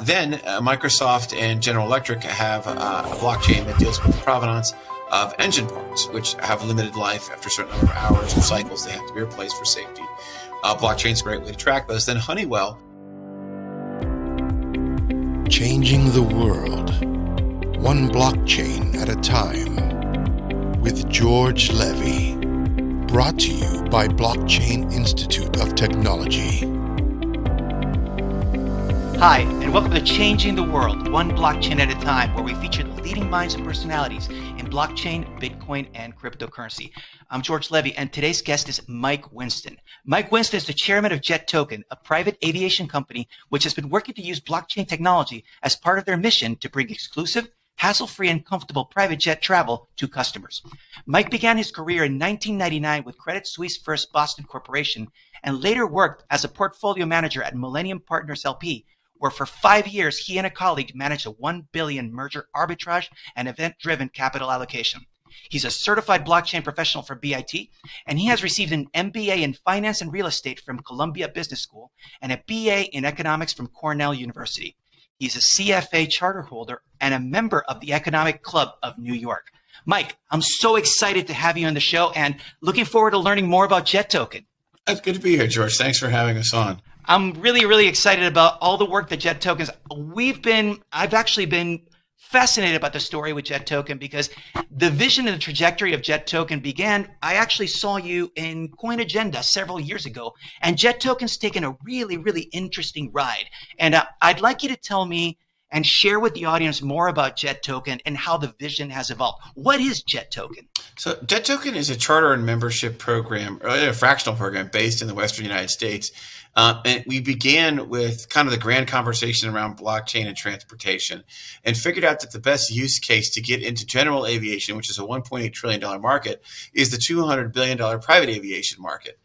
Then Microsoft and General Electric have a blockchain that deals with the provenance of engine parts, which have limited life after a certain number of hours or cycles. They have to be replaced for safety. Blockchain's a great way to track those. Then Honeywell. Changing the world, one blockchain at a time, with George Levy. Brought to you by Blockchain Institute of Technology. Hi, and welcome to Changing the World, one blockchain at a time, where we feature the leading minds and personalities in blockchain, Bitcoin, and cryptocurrency. I'm George Levy, and today's guest is Mike Winston. Mike Winston is the chairman of Jet Token, a private aviation company which has been working to use blockchain technology as part of their mission to bring exclusive, hassle-free, and comfortable private jet travel to customers. Mike began his career in 1999 with Credit Suisse First Boston Corporation and later worked as a portfolio manager at Millennium Partners LP, where for 5 years he and a colleague managed a $1 billion merger arbitrage and event-driven capital allocation. He's a certified blockchain professional for BIT, and he has received an MBA in finance and real estate from Columbia Business School and a BA in economics from Cornell University. He's a CFA charter holder and a member of the Economic Club of New York. Mike, I'm so excited to have you on the show and looking forward to learning more about Jet Token. It's good to be here, George. Thanks for having us on. I'm really excited about all the work that Jet Token's. I've actually been fascinated about the story with Jet Token because the vision and the trajectory of Jet Token began. I actually saw you in Coin Agenda several years ago, and Jet Token's taken a really interesting ride. And I'd like you to tell me and share with the audience more about Jet Token and how the vision has evolved. What is Jet Token? So Jet Token is a charter and membership program, or a fractional program based in the Western United States. And we began with kind of the grand conversation around blockchain and transportation and figured out that the best use case to get into general aviation, which is a $1.8 trillion market, is the $200 billion private aviation market.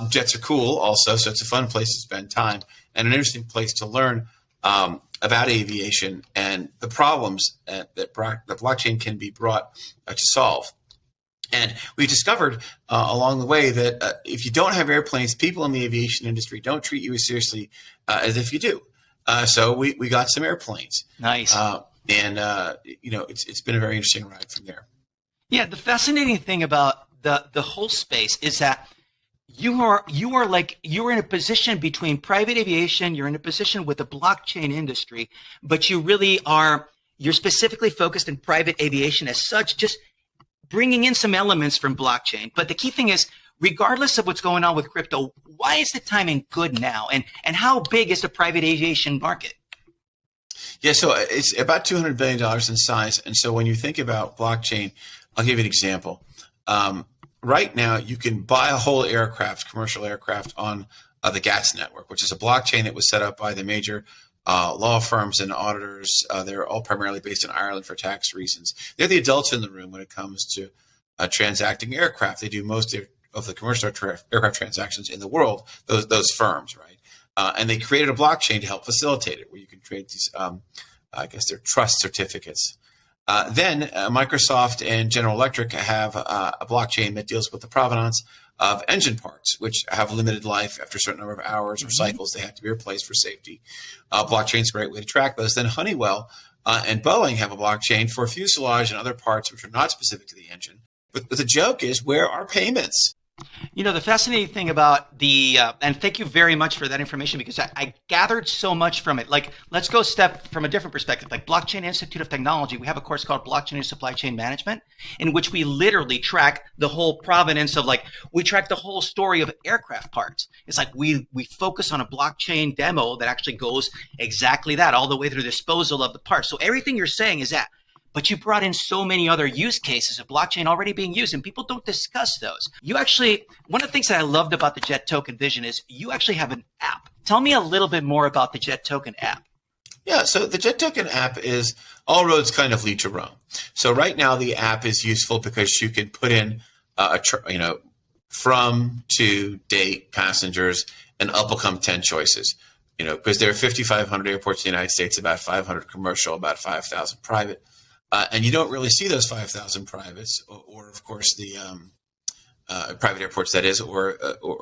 Jets are cool also, so it's a fun place to spend time and an interesting place to learn about aviation and the problems that the blockchain can be brought to solve. And we discovered along the way that if you don't have airplanes, people in the aviation industry don't treat you as seriously as if you do. So we got some airplanes. Nice. It's been a very interesting ride from there. Yeah, the fascinating thing about the whole space is that you are in a position between private aviation, you're in a position with the blockchain industry, but you're specifically focused in private aviation as such, just bringing in some elements from blockchain. But the key thing is, regardless of what's going on with crypto, why is the timing good now? And how big is the private aviation market? Yeah, so it's about $200 billion in size. And so when you think about blockchain, I'll give you an example. Right now, you can buy a whole aircraft, commercial aircraft, on the GATS network, which is a blockchain that was set up by the major law firms and auditors. They're all primarily based in Ireland for tax reasons. They're the adults in the room when it comes to transacting aircraft. They do most of the commercial aircraft transactions in the world, those firms, right? And they created a blockchain to help facilitate it, where you can create these, they're trust certificates. Then Microsoft and General Electric have a blockchain that deals with the provenance of engine parts, which have limited life after a certain number of hours or cycles. They have to be replaced for safety. Blockchain's a great way to track those. Then Honeywell and Boeing have a blockchain for fuselage and other parts which are not specific to the engine. But the joke is, where are payments? You know, the fascinating thing about and thank you very much for that information, because I gathered so much from it. Like, let's go a step from a different perspective. Like Blockchain Institute of Technology, we have a course called Blockchain and Supply Chain Management, in which we literally track the whole provenance of, we track the whole story of aircraft parts. It's like we focus on a blockchain demo that actually goes exactly that, all the way through disposal of the parts. So everything you're saying is that. But you brought in so many other use cases of blockchain already being used, and people don't discuss those. One of the things that I loved about the Jet Token vision is you actually have an app. Tell me a little bit more about the Jet Token app. Yeah, so the Jet Token app is all roads kind of lead to Rome. So right now the app is useful because you can put in from, to, date, passengers, and up will come 10 choices. Because there are 5,500 airports in the United States, about 500 commercial, about 5,000 private. And you don't really see those 5,000 privates, or of course the private airports, that is, or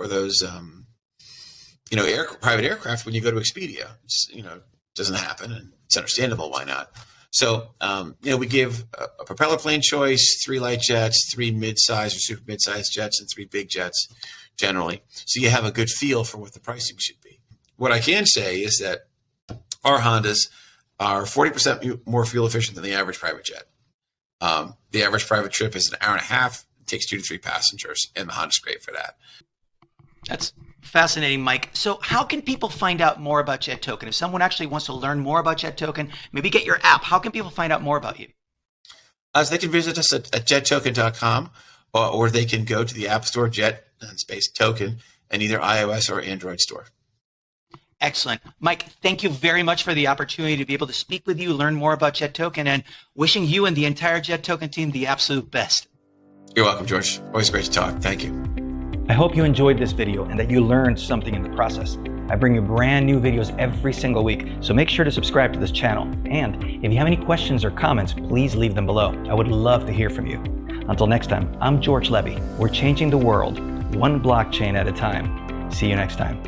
those private aircraft when you go to Expedia. It's, doesn't happen, and it's understandable why not. So, we give a propeller plane choice, 3 light jets, 3 mid-size or super mid-size jets, and 3 big jets generally. So you have a good feel for what the pricing should be. What I can say is that our Hondas are 40% more fuel efficient than the average private jet. The average private trip is an hour and a half. It takes 2 to 3 passengers, and the Honda's great for that. That's fascinating, Mike. So how can people find out more about Jet Token? If someone actually wants to learn more about Jet Token, maybe get your app, how can people find out more about you? So they can visit us at jettoken.com, or they can go to the App Store, Jet space Token, and either iOS or Android store. Excellent. Mike, thank you very much for the opportunity to be able to speak with you, learn more about Jet Token, and wishing you and the entire Jet Token team the absolute best. You're welcome, George. Always great to talk. Thank you. I hope you enjoyed this video and that you learned something in the process. I bring you brand new videos every single week, so make sure to subscribe to this channel. And if you have any questions or comments, please leave them below. I would love to hear from you. Until next time, I'm George Levy. We're changing the world, one blockchain at a time. See you next time.